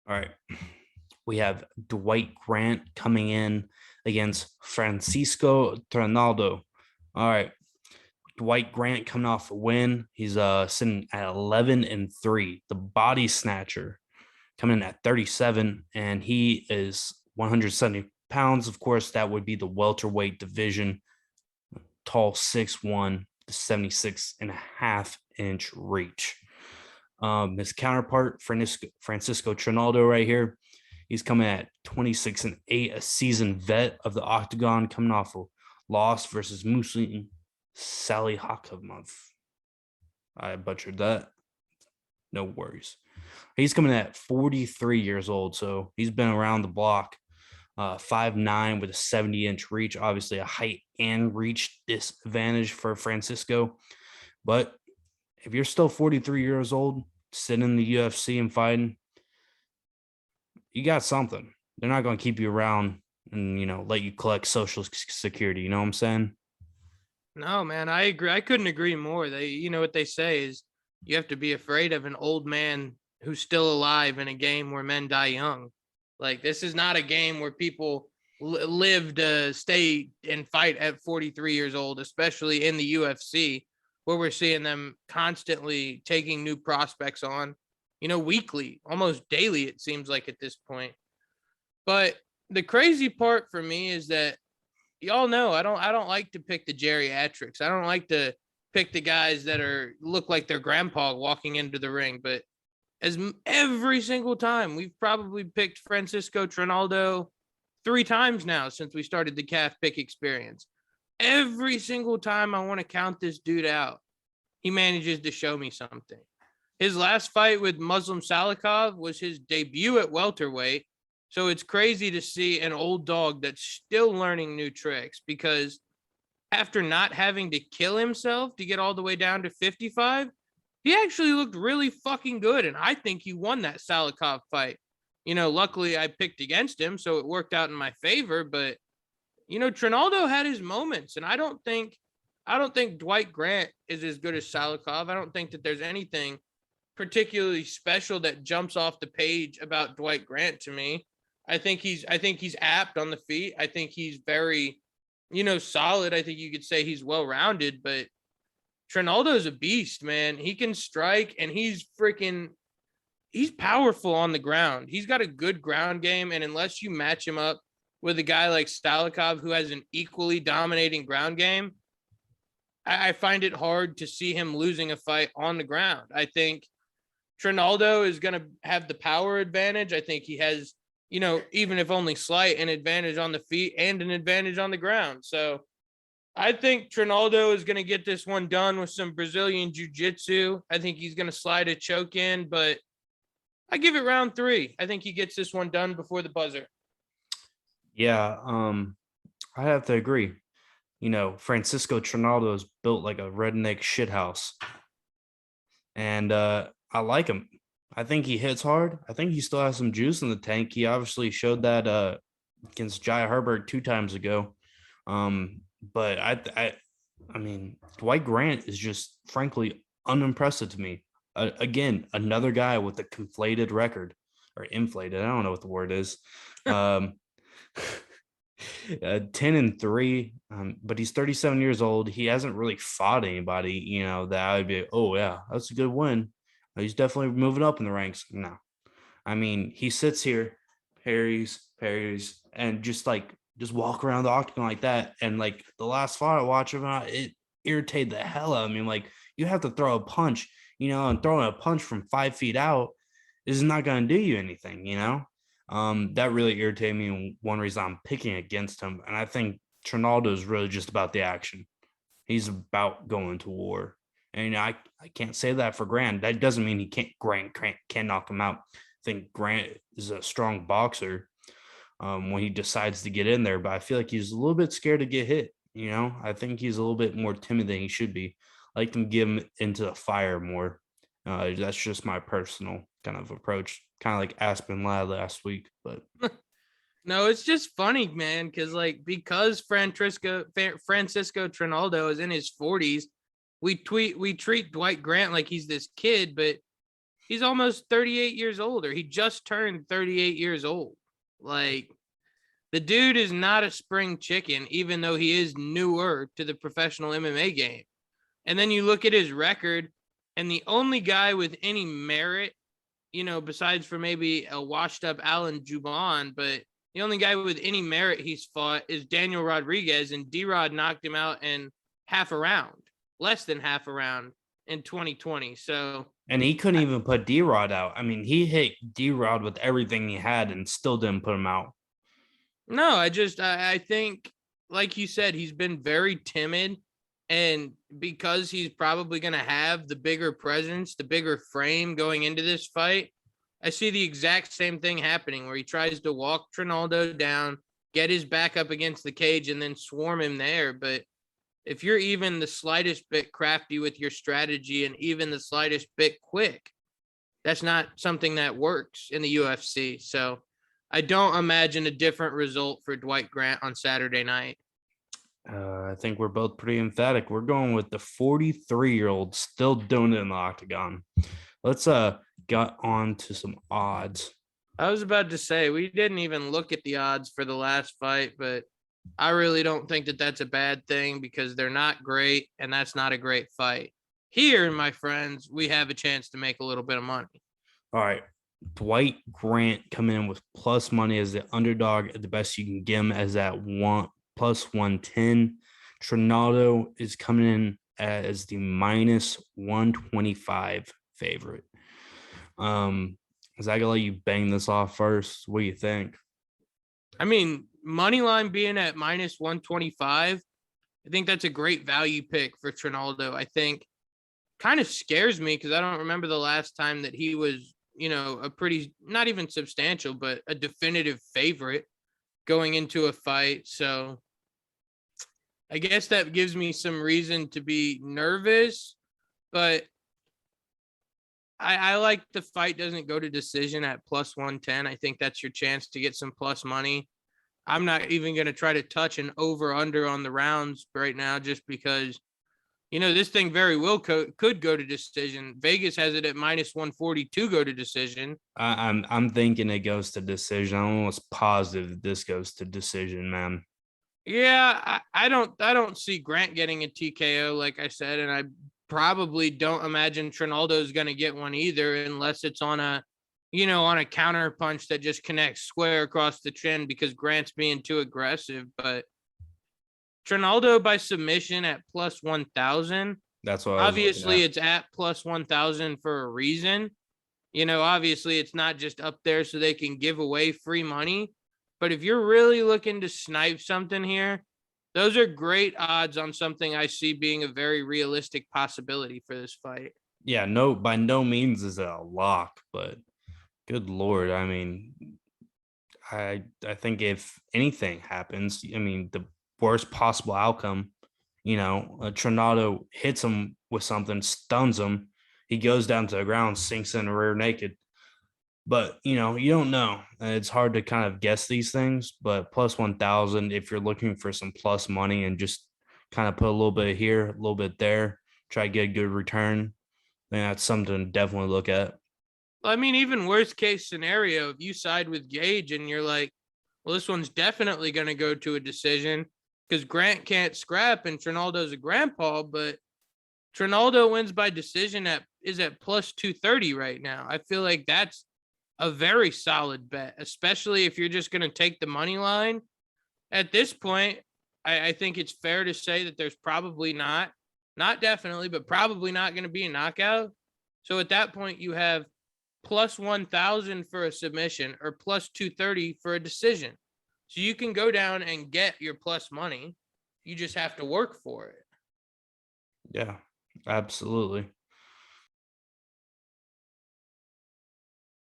All right. We have Dwight Grant coming in against Francisco Trinaldo. All right. Dwight Grant coming off a win. He's sitting at 11-3. The body snatcher coming in at 37, and he is 170 pounds. Of course, that would be the welterweight division. Tall 6'1", 76.5-inch reach. His counterpart, Francisco Trinaldo, right here. He's coming at 26-8, a seasoned vet of the octagon, coming off a loss versus Muslim Salihakovov. I butchered that. No worries. He's coming at 43 years old, so he's been around the block. 5'9" with a 70-inch reach, obviously a height and reach disadvantage for Francisco. But if you're still 43 years old, sitting in the UFC and fighting, you got something. They're not going to keep you around and, let you collect Social Security. You know what I'm saying? No, man, I agree. I couldn't agree more. What they say is you have to be afraid of an old man who's still alive in a game where men die young. Like, this is not a game where people live to stay and fight at 43 years old, especially in the UFC, where we're seeing them constantly taking new prospects on, weekly, almost daily, it seems like at this point. But the crazy part for me is that y'all know I don't like to pick the geriatrics. I don't like to pick the guys that look like their grandpa walking into the ring, but as every single time we've probably picked Francisco Trinaldo 3 times now since we started the calf pick experience. Every single time I want to count this dude out, he manages to show me something. His last fight with Muslim Salikov was his debut at welterweight. So it's crazy to see an old dog that's still learning new tricks, because after not having to kill himself to get all the way down to 55, he actually looked really fucking good. And I think he won that Salikov fight. Luckily I picked against him, so it worked out in my favor. But, Trinaldo had his moments, and I don't think Dwight Grant is as good as Salikov. I don't think that there's anything particularly special that jumps off the page about Dwight Grant to me. I think he's apt on the feet. I think he's very, solid. I think you could say he's well-rounded, but Trinaldo's a beast, man. He can strike, and he's powerful on the ground. He's got a good ground game, and unless you match him up with a guy like Stalikov, who has an equally dominating ground game, I find it hard to see him losing a fight on the ground. I think Trinaldo is going to have the power advantage. I think he has, even if only slight, an advantage on the feet and an advantage on the ground. So I think Trinaldo is going to get this one done with some Brazilian jiu-jitsu. I think he's going to slide a choke in, but I give it round 3. I think he gets this one done before the buzzer. Yeah, I have to agree. Francisco Trinaldo is built like a redneck shithouse. And I like him. I think he hits hard. I think he still has some juice in the tank. He obviously showed that against Jai Herbert 2 times ago. But I mean, Dwight Grant is just frankly unimpressive to me. Again, another guy with a conflated record, or inflated. I don't know what the word is. 10-3, but he's 37 years old. He hasn't really fought anybody, that I would be, oh yeah, that's a good win. He's definitely moving up in the ranks. No, I mean, he sits here, parries, and just walk around the octagon like that. And like the last fight I watched him, it irritated the hell out of me. Like, you have to throw a punch, and throwing a punch from 5 feet out is not going to do you anything, that really irritated me, and one reason I'm picking against him. And I think Trinaldo is really just about the action. He's about going to war. And I can't say that for Grant. That doesn't mean Grant can't knock him out. I think Grant is a strong boxer when he decides to get in there, but I feel like he's a little bit scared to get hit. I think he's a little bit more timid than he should be. I like to give him into the fire more. That's just my personal kind of approach, kind of like Aspen Ladd last week. But no, it's just funny, man, because Francisco Trinaldo is in his 40s, we treat Dwight Grant like he's this kid, but He's almost 38 years old, or he just turned 38 years old. Like, the dude is not a spring chicken, even though he is newer to the professional MMA game. And then you look at his record, and the only guy with any merit, besides for maybe a washed up Alan Juban, but the only guy with any merit he's fought is Daniel Rodriguez, and D-Rod knocked him out in half a round, less than half a round in 2020. So, And he couldn't even put D-Rod out. I mean, he hit D-Rod with everything he had and still didn't put him out. no, I think, like you said, he's been very timid. And because he's probably going to have the bigger presence, the bigger frame going into this fight, I see the exact same thing happening where he tries to walk Trinaldo down, get his back up against the cage, and then swarm him there. But if you're even the slightest bit crafty with your strategy and even the slightest bit quick, that's not something that works in the UFC. So I don't imagine a different result for Dwight Grant on Saturday night. I think we're both pretty emphatic. We're going with the 43-year-old still doing it in the octagon. Let's get on to some odds. I was about to say, we didn't even look at the odds for the last fight, but I really don't think that that's a bad thing because they're not great, and that's not a great fight. Here, my friends, we have a chance to make a little bit of money. All right. Dwight Grant coming in with plus money as the underdog at the best you can get him as that plus 110. Trinaldo is coming in as the minus 125 favorite. Is I gonna let you bang this off first? What do you think? I mean, money line being at minus 125, I think that's a great value pick for Trinaldo. I think kind of scares me because I don't remember the last time that he was, a pretty, not even substantial, but a definitive favorite going into a fight. So I guess that gives me some reason to be nervous, but I like the fight doesn't go to decision at plus 110. I think that's your chance to get some plus money. I'm not even going to try to touch an over under on the rounds right now just because, this thing very well could go to decision. Vegas has it at minus 140 to go to decision. I'm thinking it goes to decision. I'm almost positive this goes to decision, man. Yeah, I don't see Grant getting a TKO, like I said, and I probably don't imagine Trinaldo is going to get one either, unless it's on a counter punch that just connects square across the chin because Grant's being too aggressive. But Trinaldo by submission at plus 1,000. That's what obviously it's at plus 1,000 for a reason. Obviously it's not just up there so they can give away free money. But if you're really looking to snipe something here, those are great odds on something I see being a very realistic possibility for this fight. Yeah, no, by no means is it a lock, but good Lord. I mean, I think if anything happens, I mean, the worst possible outcome, Trinaldo hits him with something, stuns him. He goes down to the ground, sinks in the rear naked. But, you don't know. It's hard to kind of guess these things, but plus 1,000, if you're looking for some plus money and just kind of put a little bit here, a little bit there, try to get a good return, then that's something to definitely look at. I mean, even worst case scenario, if you side with Gage and you're like, well, this one's definitely going to go to a decision because Grant can't scrap and Trinaldo's a grandpa, but Trinaldo wins by decision is at plus 230 right now. I feel like that's a very solid bet, especially if you're just going to take the money line. At this point, I think it's fair to say that there's probably not definitely, but probably not going to be a knockout. So at that point, you have plus 1,000 for a submission or plus 230 for a decision. So you can go down and get your plus money. You just have to work for it. Yeah, absolutely.